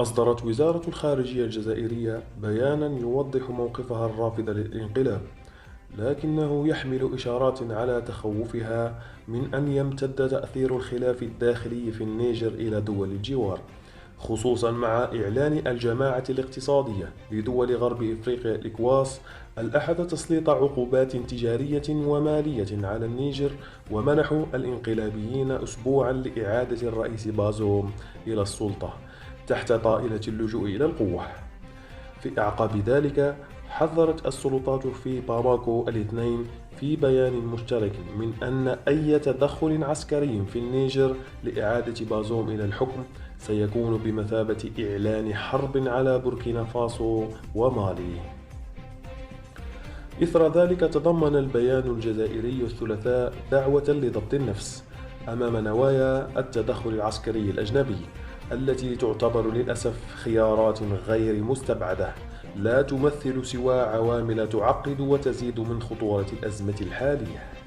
أصدرت وزارة الخارجية الجزائرية بيانًا يوضح موقفها الرافض للانقلاب، لكنه يحمل إشارات على تخوفها من أن يمتد تأثير الخلاف الداخلي في النيجر إلى دول الجوار، خصوصًا مع إعلان الجماعة الاقتصادية لدول غرب إفريقيا الإكواس الأحد تسليط عقوبات تجارية ومالية على النيجر، ومنحوا الانقلابيين أسبوعًا لإعادة الرئيس بازوم إلى السلطة تحت طائلة اللجوء إلى القوة. في أعقاب ذلك، حذرت السلطات في باماكو الاثنين في بيان مشترك من أن أي تدخل عسكري في النيجر لإعادة بازوم إلى الحكم سيكون بمثابة إعلان حرب على بوركينا فاسو ومالي. إثر ذلك تضمن البيان الجزائري الثلاثاء دعوة لضبط النفس أمام نوايا التدخل العسكري الأجنبي، التي تعتبر للأسف خيارات غير مستبعدة لا تمثل سوى عوامل تعقد وتزيد من خطورة الأزمة الحالية.